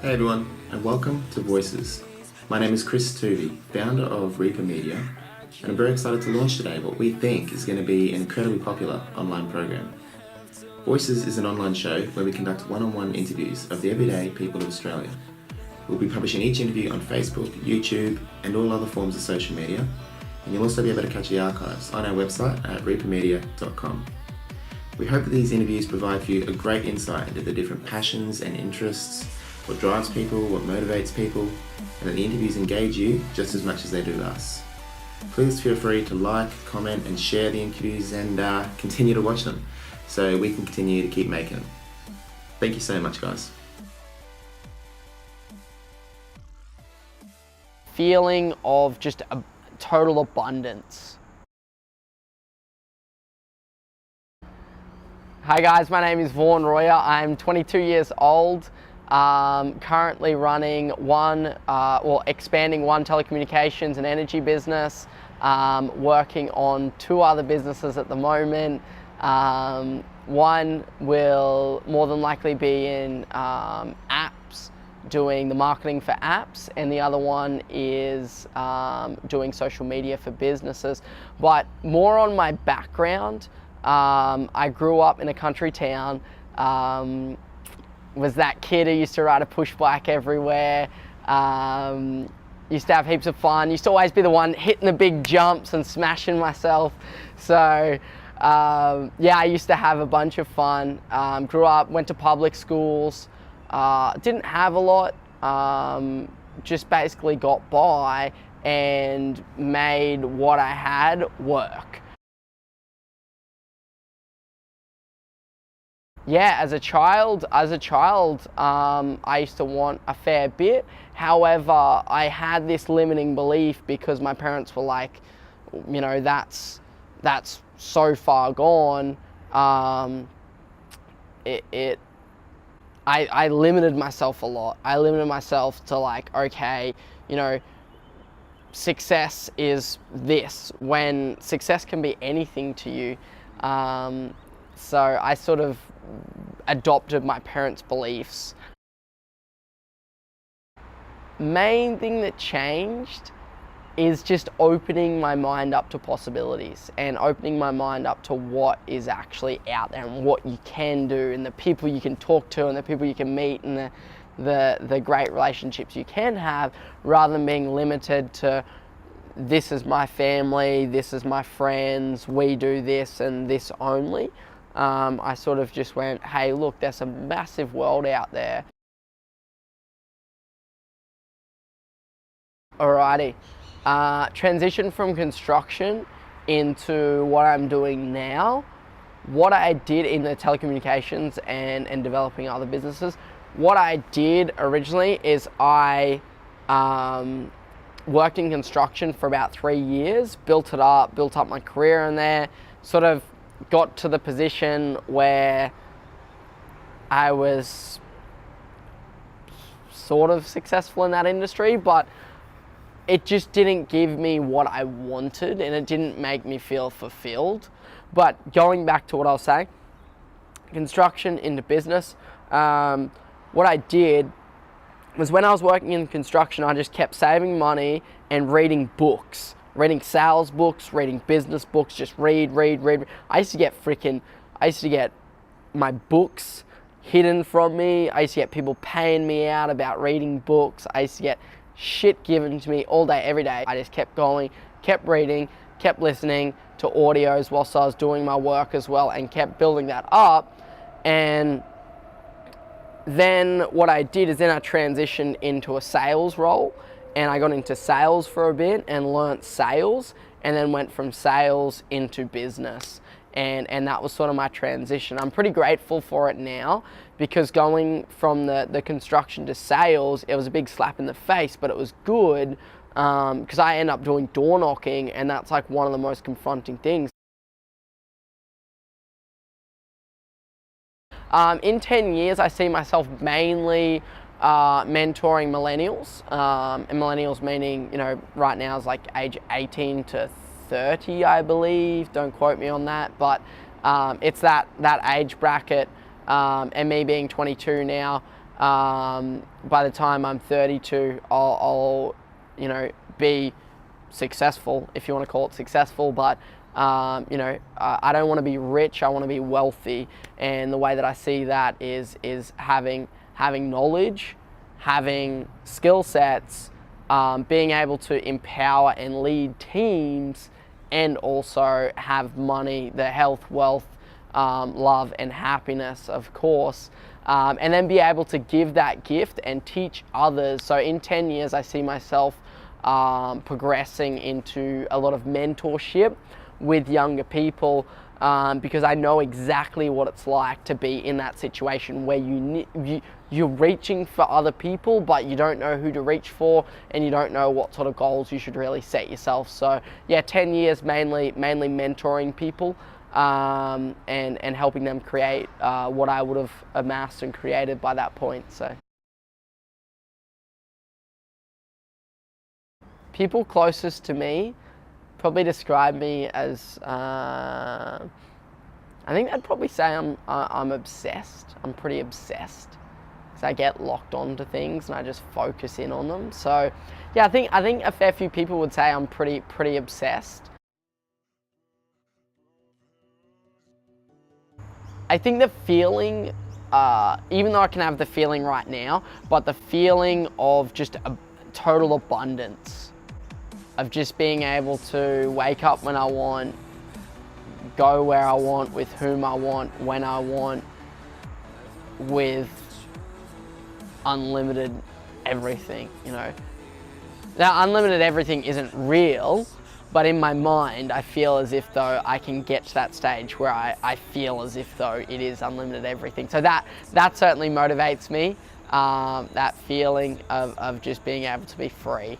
Hey everyone, and welcome to Voices. My name is Chris Tuvey, founder of Reaper Media, and I'm very excited to launch today what we think is going to be an incredibly popular online program. Voices is an online show where we conduct one-on-one interviews of the everyday people of Australia. We'll be publishing each interview on Facebook, YouTube, and all other forms of social media, and you'll also be able to catch the archives on our website at reapermedia.com. We hope that these interviews provide for you a great insight into the different passions and interests, what drives people, what motivates people, and that the interviews engage you just as much as they do us. Please feel free to like, comment, and share the interviews and continue to watch them so we can continue to keep making them. Thank you so much, guys. Feeling of just a total abundance. Hi guys, my name is Vaughn. I'm 22 years old. Currently running expanding one telecommunications and energy business, working on two other businesses at the moment. One will more than likely be in apps, doing the marketing for apps, and the other one is doing social media for businesses. But more on my background, I grew up in a country town. Was that kid who used to ride a push bike everywhere, used to have heaps of fun, used to always be the one hitting the big jumps and smashing myself. So yeah, I used to have a bunch of fun. Grew up, went to public schools, didn't have a lot, just basically got by and made what I had work. Yeah, as a child, I used to want a fair bit. However, I had this limiting belief because my parents were like, you know, that's so far gone. I limited myself a lot. I limited myself to like, okay, you know, success is this, when success can be anything to you. So I sort of adopted my parents' beliefs. Main thing that changed is just opening my mind up to possibilities and opening my mind up to what is actually out there and what you can do and the people you can talk to and the people you can meet and the great relationships you can have, rather than being limited to this is my family, this is my friends, we do this and this only. I sort of just went, hey, look, there's a massive world out there. Alrighty, transition from construction into what I'm doing now. What I did in the telecommunications and developing other businesses, what I did originally is I worked in construction for about 3 years, built up my career in there, sort of got to the position where I was sort of successful in that industry, but it just didn't give me what I wanted and it didn't make me feel fulfilled. But going back to what I was saying, construction into business, what I did was when I was working in construction, I just kept saving money and reading books. Reading sales books, reading business books, just read. I used to get my books hidden from me. I used to get people paying me out about reading books. I used to get shit given to me all day, every day. I just kept going, kept reading, kept listening to audios whilst I was doing my work as well, and kept building that up. And then what I did is then I transitioned into a sales role. And I got into sales for a bit and learnt sales, and then went from sales into business. And that was sort of my transition. I'm pretty grateful for it now, because going from the construction to sales, it was a big slap in the face, but it was good because I ended up doing door knocking, and that's like one of the most confronting things. In 10 years, I see myself mainly mentoring millennials, and millennials meaning, you know, right now is like age 18 to 30, I believe. Don't quote me on that, but it's that age bracket. And me being 22 now, by the time I'm 32, I'll be successful, if you want to call it successful, but I don't want to be rich, I want to be wealthy. And the way that I see that is having knowledge, having skill sets, being able to empower and lead teams, and also have money, the health, wealth, love and happiness, of course, and then be able to give that gift and teach others. So in 10 years, I see myself progressing into a lot of mentorship with younger people, because I know exactly what it's like to be in that situation where you're reaching for other people, but you don't know who to reach for, and you don't know what sort of goals you should really set yourself. So yeah, 10 years mainly mentoring people, and helping them create what I would have amassed and created by that point. So people closest to me probably describe me as, I think I'd probably say I'm obsessed. I'm pretty obsessed, because I get locked onto things and I just focus in on them. So yeah, I think a fair few people would say I'm pretty obsessed. I think the feeling, even though I can have the feeling right now, but the feeling of just a total abundance, of just being able to wake up when I want, go where I want, with whom I want, when I want, with unlimited everything, Now, unlimited everything isn't real, but in my mind, I feel as if though I can get to that stage where I feel as if though it is unlimited everything. So that certainly motivates me, that feeling of just being able to be free.